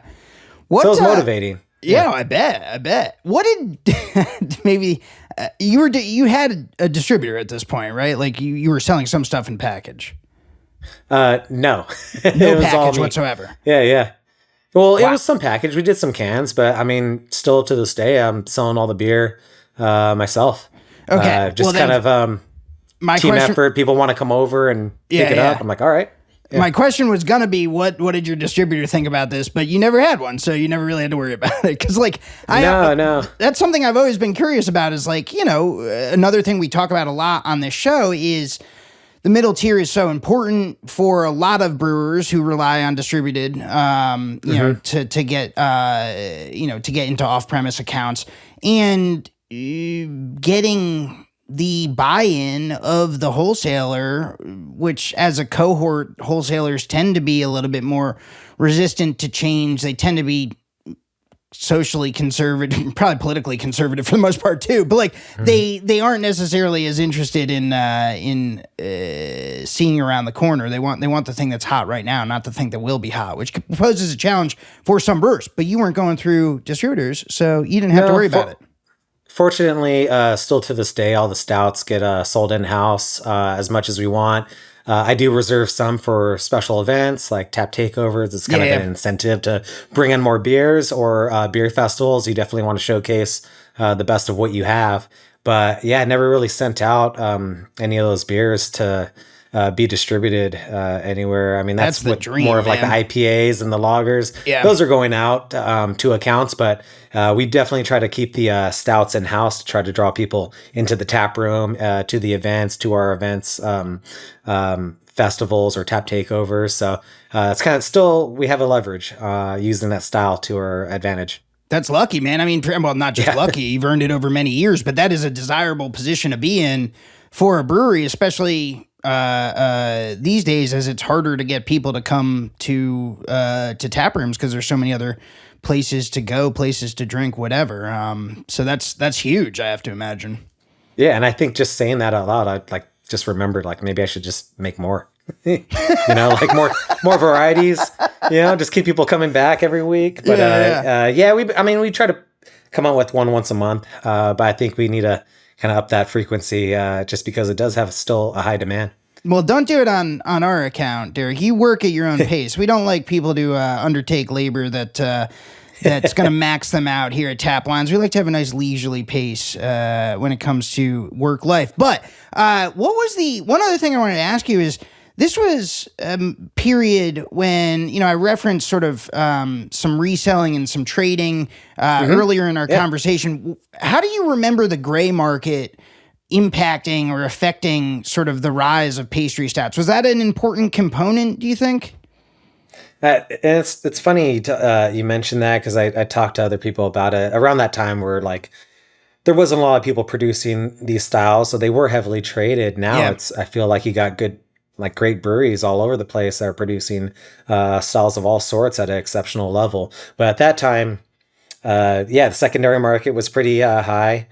it was motivating. Yeah, I bet. What did maybe you had a distributor at this point, right? Like you were selling some stuff in package. No, no package whatsoever. Yeah. Well, It was some package. We did some cans, but still to this day, I'm selling all the beer myself. Okay, my team effort. People want to come over and pick it up. I'm like, all right. Yeah. My question was gonna be, what did your distributor think about this? But you never had one, so you never really had to worry about it. Because no, that's something I've always been curious about. Is like, another thing we talk about a lot on this show is the middle tier is so important for a lot of brewers who rely on distributed, to get into off-premise accounts, and getting the buy-in of the wholesaler, which as a cohort, wholesalers tend to be a little bit more resistant to change. They tend to be socially conservative, probably politically conservative for the most part too, but like they aren't necessarily as interested in seeing around the corner. They want the thing that's hot right now, not the thing that will be hot, which poses a challenge for some brewers. But you weren't going through distributors, so you didn't have to worry about it. Fortunately, still to this day, all the stouts get sold in-house as much as we want. I do reserve some for special events like tap takeovers. It's kind of an incentive to bring in more beers, or beer festivals. You definitely want to showcase the best of what you have. But yeah, I never really sent out any of those beers to be distributed anywhere. I mean, that's the what dream, more of like the man. IPAs and the lagers. Yeah. Those are going out to accounts, but we definitely try to keep the stouts in house to try to draw people into the tap room, to the events, to our events, festivals or tap takeovers. So it's kind of still, we have a leverage using that style to our advantage. That's lucky, man. I mean, well, not just lucky. You've earned it over many years, but that is a desirable position to be in for a brewery, especially these days, as it's harder to get people to come to tap rooms because there's so many other places to go, places to drink, whatever. So that's huge, I have to imagine. Yeah, and I think just saying that out loud, I like just remembered like maybe I should just make more. You know, like more varieties. You know, just keep people coming back every week. But we try to come out with one once a month. But I think we need to kind of up that frequency just because it does have still a high demand. Well, don't do it on our account, Derek. You work at your own pace. We don't like people to undertake labor that's going to max them out here at Taplines. We like to have a nice leisurely pace when it comes to work life. But what was the one other thing I wanted to ask you is, this was a period when, I referenced sort of some reselling and some trading earlier in our conversation. How do you remember the gray market impacting or affecting sort of the rise of pastry stouts? Was that an important component, do you think? It's funny you mentioned that because I talked to other people about it. Around that time where like there wasn't a lot of people producing these styles, so they were heavily traded. Now I feel like you got great breweries all over the place that are producing styles of all sorts at an exceptional level. But at that time, the secondary market was pretty high.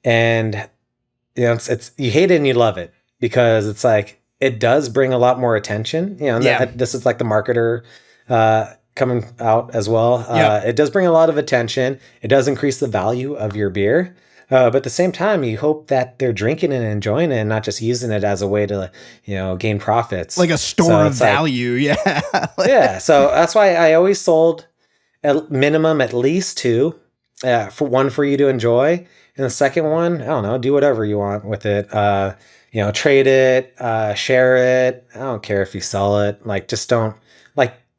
And it's you hate it and you love it because it's like it does bring a lot more attention. This is like the marketer coming out as well. It does bring a lot of attention. It does increase the value of your beer. But at the same time, you hope that they're drinking and enjoying it and not just using it as a way to, gain profits. Like a store of value. Yeah. So that's why I always sold at minimum at least two, for one for you to enjoy. And the second one, I don't know, do whatever you want with it. Trade it, share it. I don't care if you sell it. Like, just don't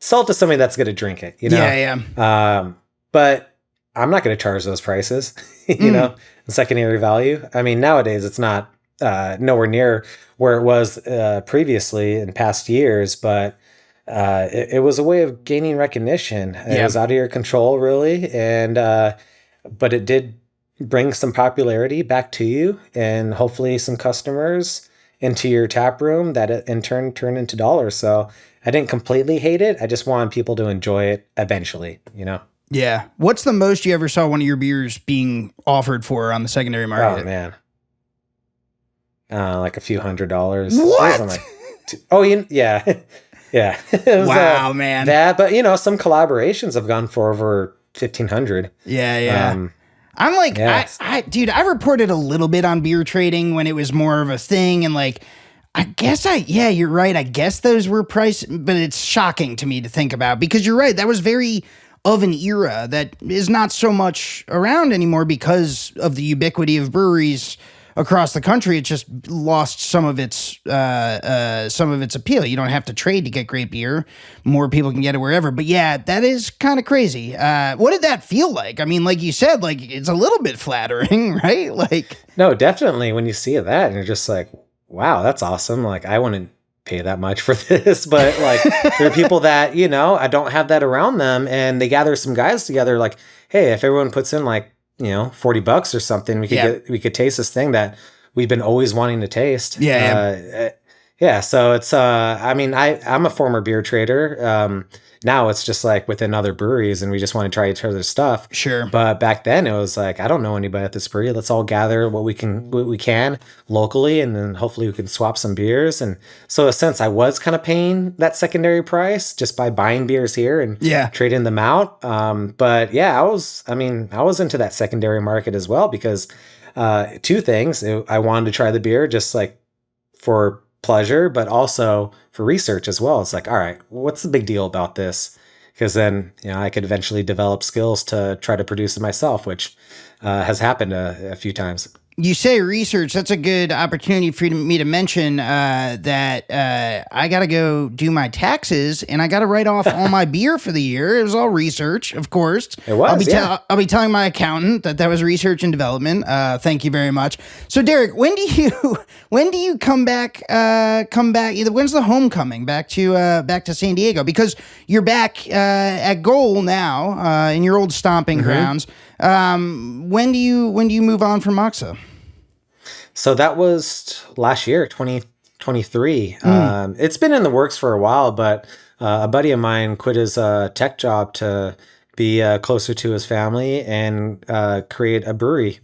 sell it to somebody that's going to drink it, Yeah. But I'm not going to charge those prices, the secondary value. I mean, nowadays it's not nowhere near where it was previously in past years, but it was a way of gaining recognition. It was out of your control, really. And but it did bring some popularity back to you and hopefully some customers into your tap room that in turn turned into dollars. So I didn't completely hate it. I just wanted people to enjoy it eventually, Yeah. What's the most you ever saw one of your beers being offered for on the secondary market? Oh, man. Like a few $100s. What? Yeah. Yeah. Wow, man. That, but some collaborations have gone for over 1,500. Yeah. I'm like, yes. I reported a little bit on beer trading when it was more of a thing. And like, you're right. I guess those were priced, but it's shocking to me to think about because you're right. That was very of an era that is not so much around anymore because of the ubiquity of breweries across the country. It just lost some of its appeal. You don't have to trade to get great beer. More people can get it wherever. But yeah, that is kind of crazy. What did that feel like? I mean, like you said, like it's a little bit flattering, right? Like, no, definitely. When you see that, and you're just like, wow, that's awesome. Like, I wouldn't pay that much for this, but like, there are people that I don't have that around them, and they gather some guys together. Like, hey, if everyone puts in like $40 or something, we could taste this thing that we've been always wanting to taste. So it's I'm a former beer trader. Now it's just like within other breweries and we just want to try each other's stuff. Sure. But back then it was like, I don't know anybody at this brewery. Let's all gather what we can locally, and then hopefully we can swap some beers. And so in a sense I was kind of paying that secondary price just by buying beers here and trading them out. But yeah, I was into that secondary market as well because two things. I wanted to try the beer just like for pleasure, but also for research as well. It's like, all right, what's the big deal about this? Because then, I could eventually develop skills to try to produce it myself, which has happened a few times. You say research. That's a good opportunity for me to mention that I got to go do my taxes and I got to write off all my beer for the year. It was all research, of course. It was, I'll be telling my accountant that was research and development. Thank you very much. So, Derek, when do you come back? When's the homecoming back to San Diego? Because you're back at Goal now in your old stomping grounds. When do you move on from Moxa? So that was last year, 2023. It's been in the works for a while, but a buddy of mine quit his tech job to be closer to his family and create a brewery,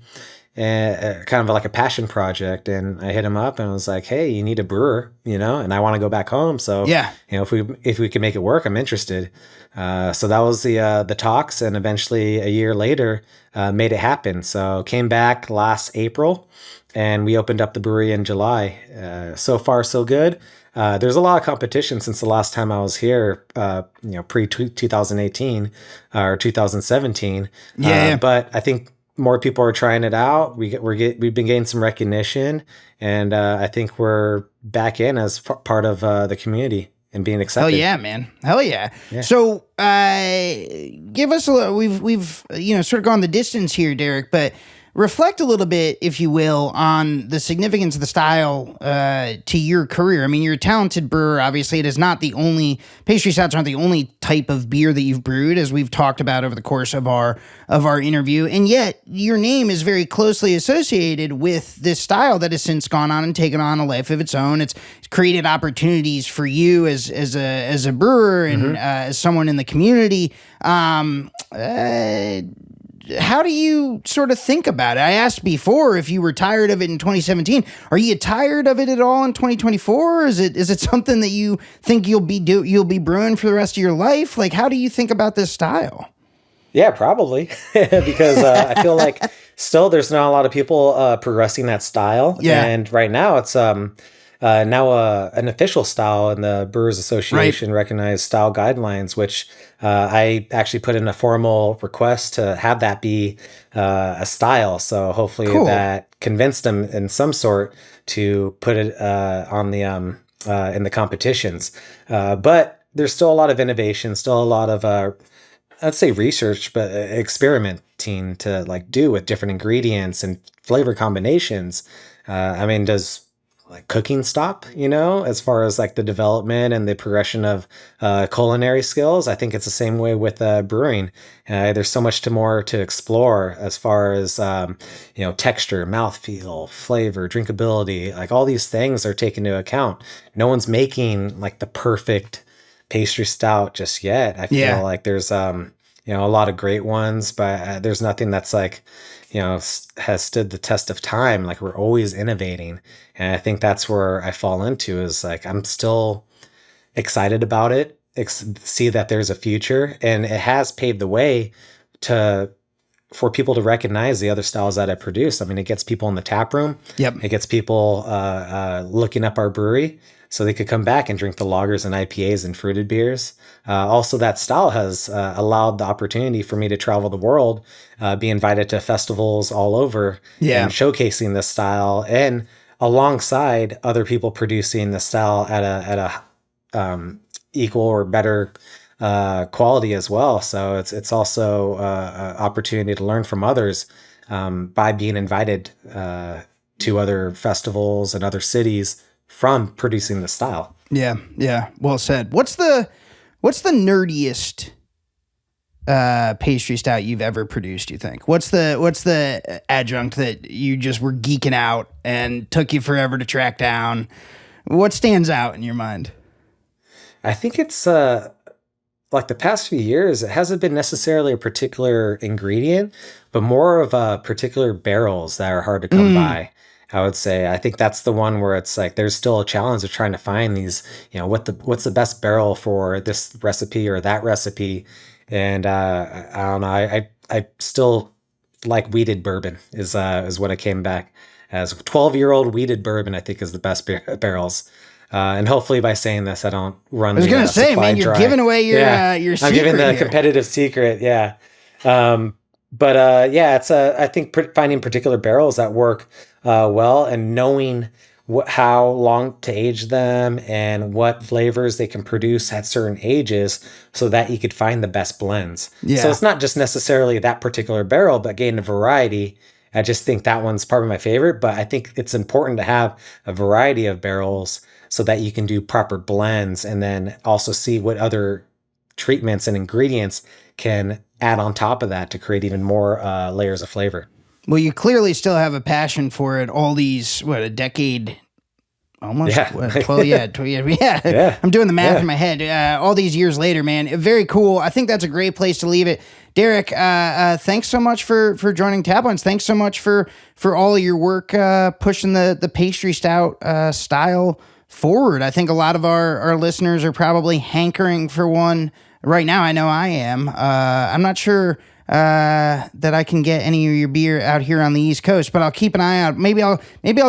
kind of like a passion project. And I hit him up and was like, "Hey, you need a brewer, and I want to go back home. So yeah, if we can make it work, I'm interested." So that was the talks, and eventually a year later, made it happen. So came back last April, and we opened up the brewery in July. So far, so good. There's a lot of competition since the last time I was here, pre 2018 or 2017. Yeah. But I think more people are trying it out. We've been getting some recognition, and I think we're back in as part of the community and being accepted. Hell yeah, man. Hell yeah. So, give us a little, we've sort of gone the distance here, Derek, but reflect a little bit, if you will, on the significance of the style to your career. I mean, you're a talented brewer. Obviously, pastry stouts aren't the only type of beer that you've brewed, as we've talked about over the course of our interview. And yet, your name is very closely associated with this style that has since gone on and taken on a life of its own. It's created opportunities for you as a brewer and as someone in the community. How do you sort of think about it? I asked before if you were tired of it in 2017. Are you tired of it at all in 2024? Is it something that you think you'll be brewing for the rest of your life? Like, how do you think about this style? Yeah, probably because I feel like still there's not a lot of people progressing that style. Yeah. And right now it's now an official style in the Brewers Association recognized style guidelines, which I actually put in a formal request to have that be a style. So hopefully that convinced them in some sort to put it on the in the competitions. But there's still a lot of innovation, still a lot of I'd say research, but experimenting to do with different ingredients and flavor combinations. I mean, does cooking stop, as far as the development and the progression of culinary skills? I think it's the same way with brewing. There's so much more to explore as far as, texture, mouthfeel, flavor, drinkability, all these things are taken into account. No one's making the perfect pastry stout just yet. I feel like there's, a lot of great ones, but there's nothing that's has stood the test of time. We're always innovating. And I think that's where I fall into is I'm still excited about it, see that there's a future, and it has paved the way for people to recognize the other styles that I produce. I mean, it gets people in the tap room. Yep. It gets people looking up our brewery so they could come back and drink the lagers and IPAs and fruited beers. Also, that style has allowed the opportunity for me to travel the world, be invited to festivals all over, and showcasing this style, and alongside other people producing the style at a equal or better quality as well. So it's also an opportunity to learn from others by being invited to other festivals and other cities from producing the style. Yeah. Well said. What's the nerdiest pastry stout you've ever produced, you think? What's the adjunct that you just were geeking out and took you forever to track down? What stands out in your mind? I think it's the past few years, it hasn't been necessarily a particular ingredient, but more of particular barrels that are hard to come by. I would say I think that's the one where it's there's still a challenge of trying to find these, what's the best barrel for this recipe or that recipe. And I don't know, I still like wheated bourbon is what I came back as. 12-year-old wheated bourbon, I think, is the best barrels. And hopefully by saying this, I don't run. I was going to say, man, you're giving away your I'm secret giving the here. competitive secret. Yeah. But yeah, it's I think finding particular barrels that work well, and knowing how long to age them and what flavors they can produce at certain ages, so that you could find the best blends. Yeah. So it's not just necessarily that particular barrel, but gain a variety. I just think that one's probably my favorite, but I think it's important to have a variety of barrels so that you can do proper blends, and then also see what other treatments and ingredients can add on top of that to create even more layers of flavor. Well, you clearly still have a passion for it. All these, a decade, almost, Yeah. 12, yeah, 12, yeah. Yeah. I'm doing the math Yeah. in my head. All these years later, man, very cool. I think that's a great place to leave it. Derek, thanks so much for joining Taplines. Thanks so much for all your work pushing the pastry stout style forward. I think a lot of our listeners are probably hankering for one right now. I know I am. I'm not sure that I can get any of your beer out here on the East Coast, but I'll keep an eye out. Maybe I'll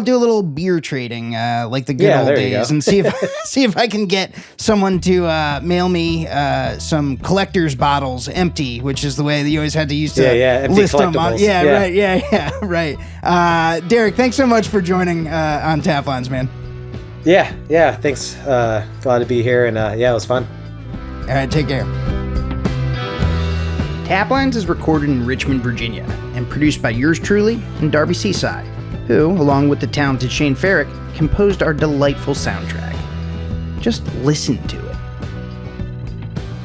do a little beer trading like the good old days, and see if I can get someone to mail me some collector's bottles empty, which is the way that you always had to use to list them on. Yeah, right. Derek, thanks so much for joining on Taplines, man. Yeah. Thanks. Glad to be here, and yeah, it was fun. All right, take care. Taplines is recorded in Richmond, Virginia, and produced by yours truly and Darby Seaside, who, along with the talented Shane Farrick, composed our delightful soundtrack. Just listen to it.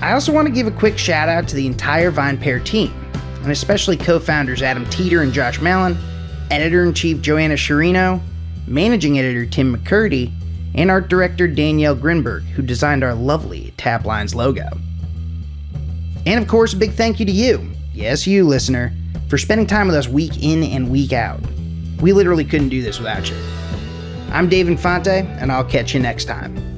I also want to give a quick shout out to the entire VinePair team, and especially co-founders Adam Teeter and Josh Mallon, editor-in-chief Joanna Sherino, managing editor Tim McCurdy, and art director Danielle Grinberg, who designed our lovely Taplines logo. And of course, a big thank you to you, yes, you listener, for spending time with us week in and week out. We literally couldn't do this without you. I'm Dave Infante, and I'll catch you next time.